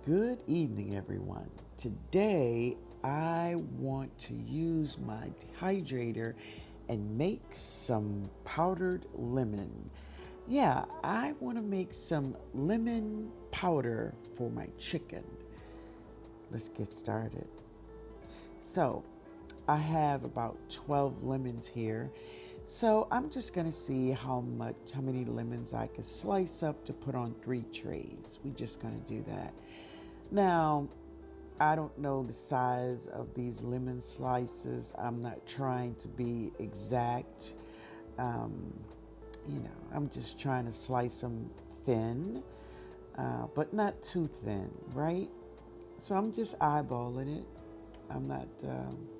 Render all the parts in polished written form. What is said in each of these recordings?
Good evening, everyone. Today, I want to use my dehydrator and make some powdered lemon. Yeah, I want to make some lemon powder for my chicken. Let's get started. So, I have about 12 lemons here. So, I'm just going to see how many lemons I could slice up to put on 3 trays. We're just going to do that. Now, I don't know the size of these lemon slices. I'm not trying to be exact. I'm just trying to slice them thin, but not too thin, right? So I'm just eyeballing it. I'm not,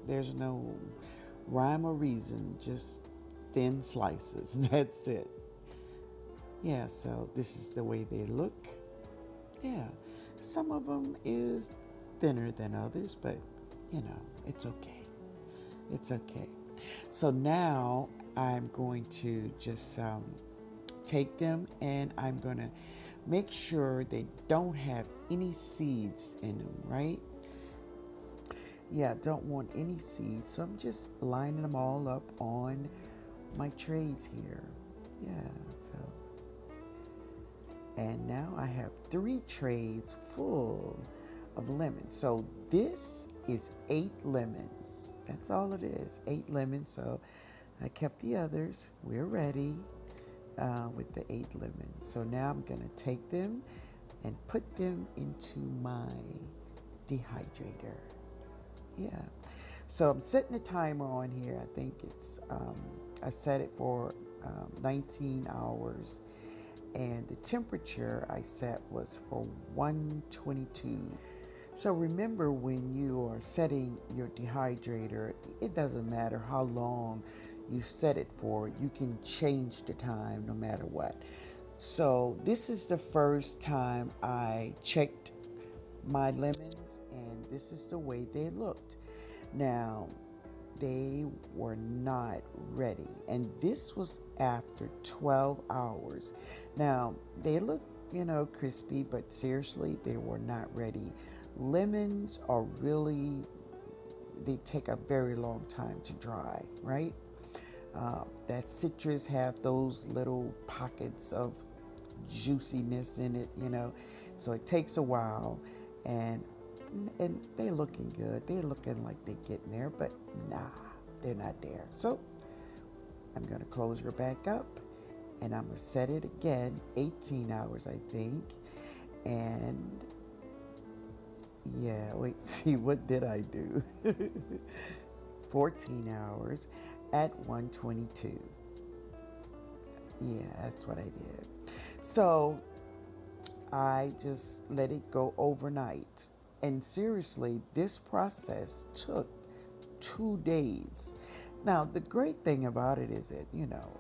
there's no rhyme or reason, just thin slices. That's it. Yeah, so this is the way they look. Yeah, some of them is thinner than others, but it's okay. It's okay. So now I'm going to just take them and I'm going to make sure they don't have any seeds in them, right? Yeah, don't want any seeds. So I'm just lining them all up on my trays here. Yeah, so. And now I have 3 trays full of lemons. So this is 8 lemons. That's all it is, 8 lemons. So I kept the others. We're ready with the 8 lemons. So now I'm going to take them and put them into my dehydrator. Yeah. So I'm setting a timer on here. I think it's, I set it for 19 hours. And the temperature I set was for 122. So remember, when you are setting your dehydrator, it doesn't matter how long you set it for. You can change the time no matter what. So this is the first time I checked my lemons, and this is the way they looked. Now, they were not ready, and this was after 12 hours. Now, they look, crispy, but seriously, they were not ready. Lemons are really, they take a very long time to dry, right? That citrus have those little pockets of juiciness in it, so it takes a while. And they looking good. They're looking like they're getting there, but nah, they're not there. So I'm going to close her back up, and I'm going to set it again, 18 hours, I think. And yeah, wait, see, what did I do? 14 hours at 122. Yeah, that's what I did. So I just let it go overnight. And seriously, this process took 2 days. Now, the great thing about it is that,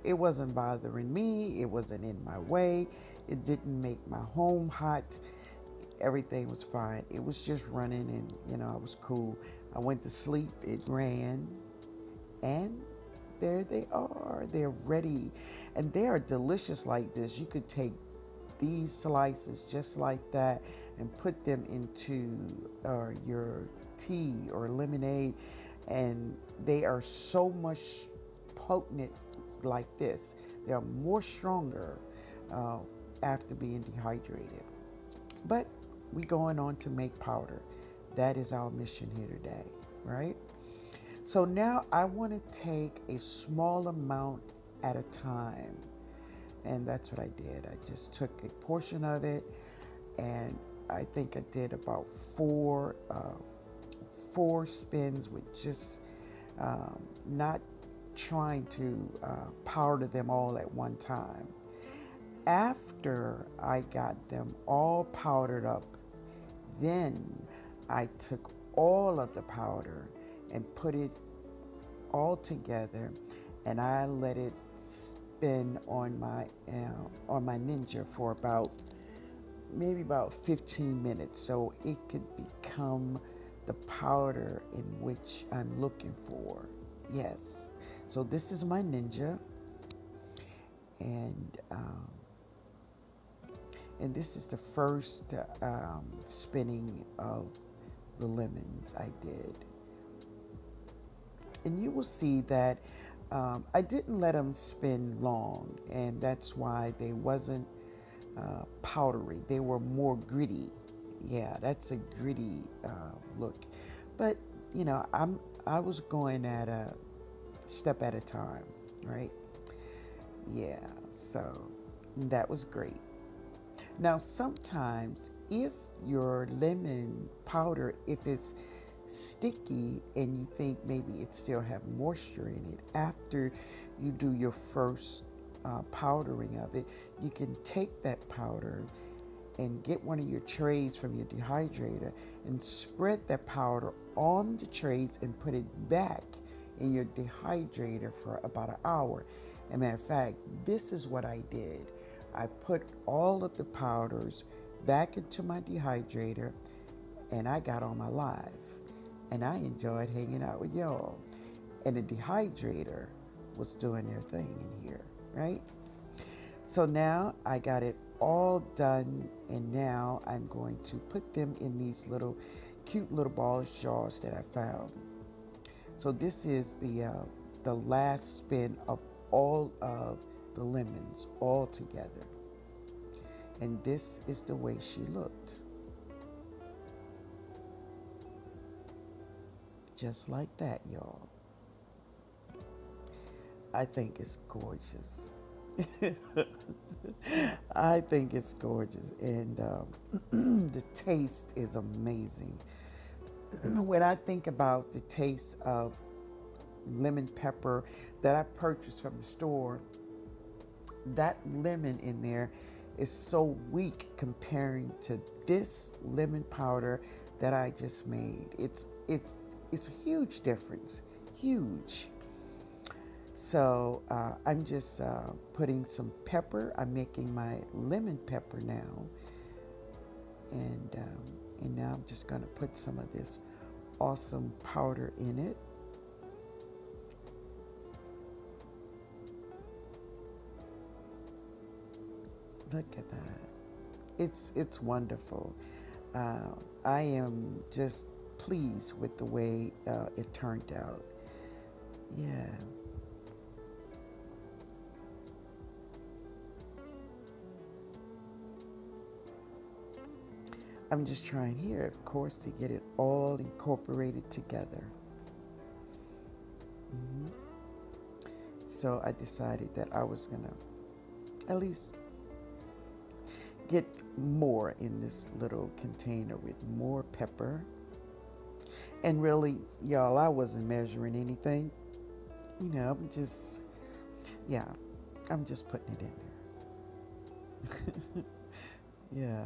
it wasn't bothering me. It wasn't in my way. It didn't make my home hot. Everything was fine. It was just running, and, I was cool. I went to sleep. It ran. And there they are. They're ready. And they are delicious like this. You could take these slices just like that and put them into your tea or lemonade, and they are so much potent like this. They are more stronger after being dehydrated. But we going on to make powder. That is our mission here today, right? So now I want to take a small amount at a time. And that's what I did. I just took a portion of it, and I think I did about four spins with just not trying to powder them all at one time. After I got them all powdered up, then I took all of the powder and put it all together, and I let it spin on my Ninja for maybe about 15 minutes, so it could become the powder in which I'm looking for. Yes, so this is my Ninja, and And this is the first spinning of the lemons I did. And you will see that I didn't let them spin long, and that's why they wasn't powdery. They were more gritty. Yeah, that's a gritty look. But you know, I was going at a step at a time, right? Yeah, so that was great. Now, sometimes if your lemon powder, if it's sticky and you think maybe it still have moisture in it, after you do your first powdering of it, you can take that powder and get one of your trays from your dehydrator and spread that powder on the trays and put it back in your dehydrator for about an hour. As a matter of fact, this is what I did. I put all of the powders back into my dehydrator and I got on my live. And I enjoyed hanging out with y'all. And the dehydrator was doing their thing in here, right? So now I got it all done, and now I'm going to put them in these little cute little balls jars that I found. So this is the last spin of all of the lemons all together. And this is the way she looked. Just like that, y'all. I think it's gorgeous. I think it's gorgeous, and the taste is amazing. When I think about the taste of lemon pepper that I purchased from the store, that lemon in there is so weak comparing to this lemon powder that I just made. It's a huge difference, huge. So I'm just putting some pepper. I'm making my lemon pepper now, and now I'm just going to put some of this awesome powder in it. Look at that. It's wonderful. I am just pleased with the way it turned out. Yeah. I'm just trying here, of course, to get it all incorporated together. Mm-hmm. So I decided that I was going to at least get more in this little container with more pepper. And really, y'all, I wasn't measuring anything. You know, I'm just putting it in there. Yeah.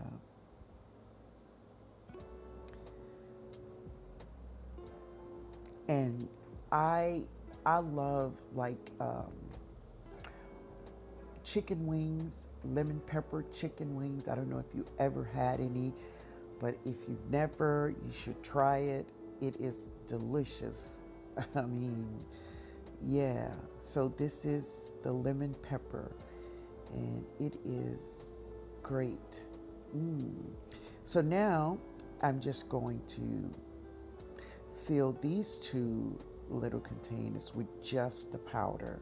And I love like chicken wings, lemon pepper chicken wings. I don't know if you ever had any, but if you've never, you should try it. It is delicious. I mean, yeah. So this is the lemon pepper, and it is great. So now I'm just going to fill these two little containers with just the powder.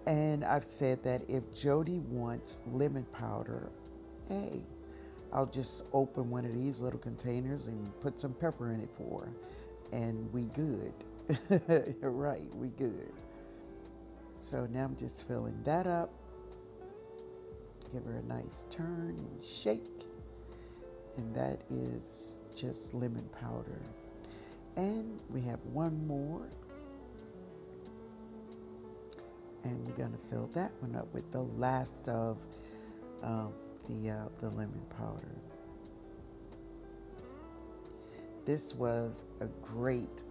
And I've said that if Jody wants lemon powder, hey, I'll just open one of these little containers and put some pepper in it for her, and we good. Right, we good. So now I'm just filling that up. Give her a nice turn and shake. And that is just lemon powder. And we have one more. And we're going to fill that one up with the last of the lemon powder. This was a great,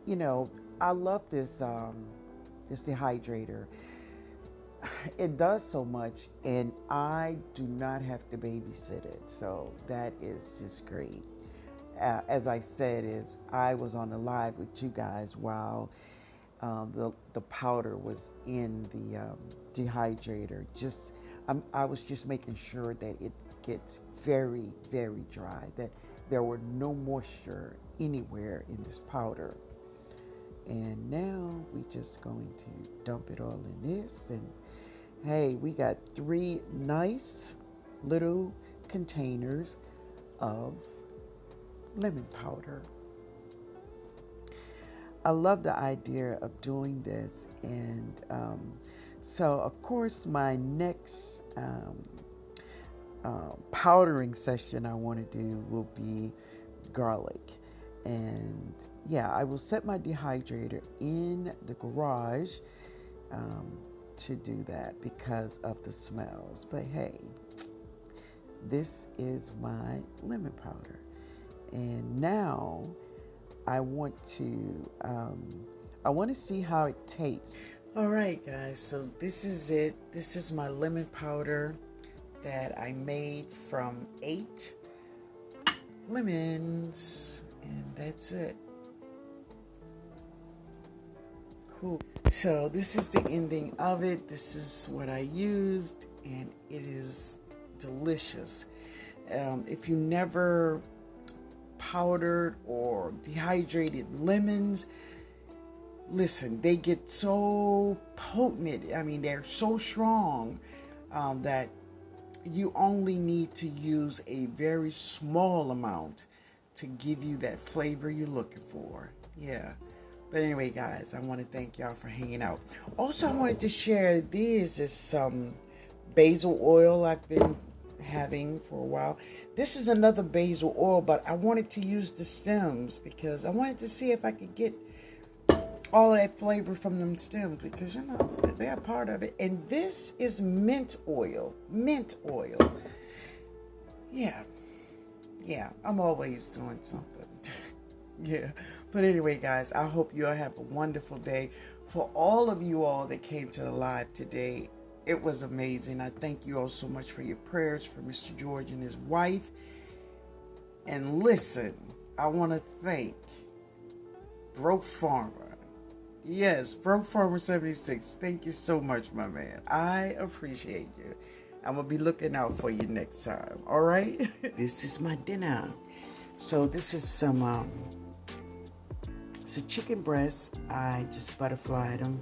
you know, I love this this dehydrator. It does so much, and I do not have to babysit it, so that is just great. As I said, is I was on the live with you guys while the powder was in the dehydrator, just I was just making sure that it gets very, very dry, that there were no moisture anywhere in this powder. And now we just going to dump it all in this. And hey, we got 3 nice little containers of lemon powder. I love the idea of doing this. And so, of course, my next powdering session I want to do will be garlic. And yeah, I will set my dehydrator in the garage to do that because of the smells. But hey, this is my lemon powder. And now I want to see how it tastes. All right, guys, so this is it. This is my lemon powder that I made from 8 lemons, and that's it. Cool. So this is the ending of it. This is what I used, and it is delicious. If you never powdered or dehydrated lemons, listen, they get so potent. I mean, they're so strong that you only need to use a very small amount to give you that flavor you're looking for. Yeah. But anyway, guys, I want to thank y'all for hanging out. Also, I wanted to share this is some basil oil I've been having for a while. This is another basil oil, but I wanted to use the stems because I wanted to see if I could get all of that flavor from them stems, because you know they're part of it. And this is mint oil. Mint oil. Yeah, I'm always doing something. Yeah, but anyway, guys, I hope you all have a wonderful day. For all of you all that came to the live today, it was amazing. I thank you all so much for your prayers for Mr. George and his wife. And listen, I want to thank Broke Farmer. Yes, Broke Farmer 76. Thank you so much, my man. I appreciate you. I'm going to be looking out for you next time. All right? This is my dinner. So this is some chicken breast. I just butterflied them.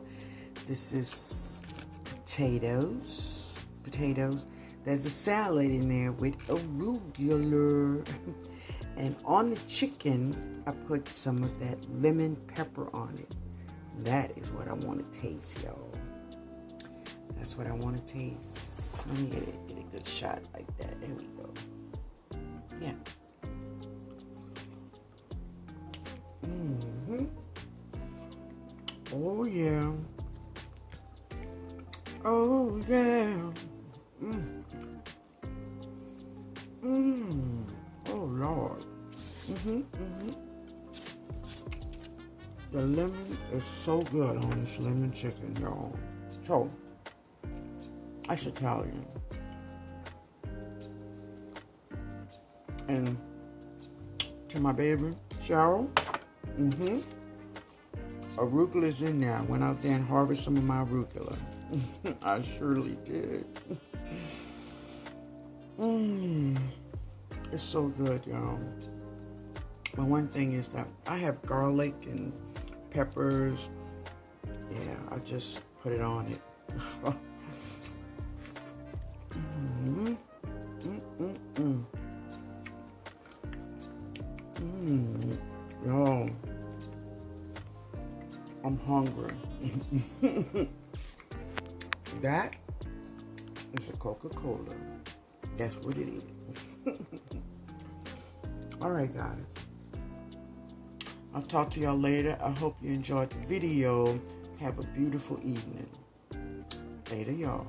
This is potatoes. There's a salad in there with arugula. And on the chicken, I put some of that lemon pepper on it. That is what I want to taste, y'all. That's what I want to taste. Let me get a good shot like that. There we go. Yeah. Mm-hmm. Oh, yeah. Oh, yeah. Oh, Lord. The lemon is so good on this lemon chicken, y'all. So, that's Italian. And to my baby, Cheryl, arugula's in there. I went out there and harvested some of my arugula. I surely did. It's so good, y'all. But one thing is that I have garlic and peppers. Yeah, I just put it on it. Y'all, I'm hungry. That is a Coca-Cola. That's what it is. All right, guys. I'll talk to y'all later. I hope you enjoyed the video. Have a beautiful evening. Later, y'all.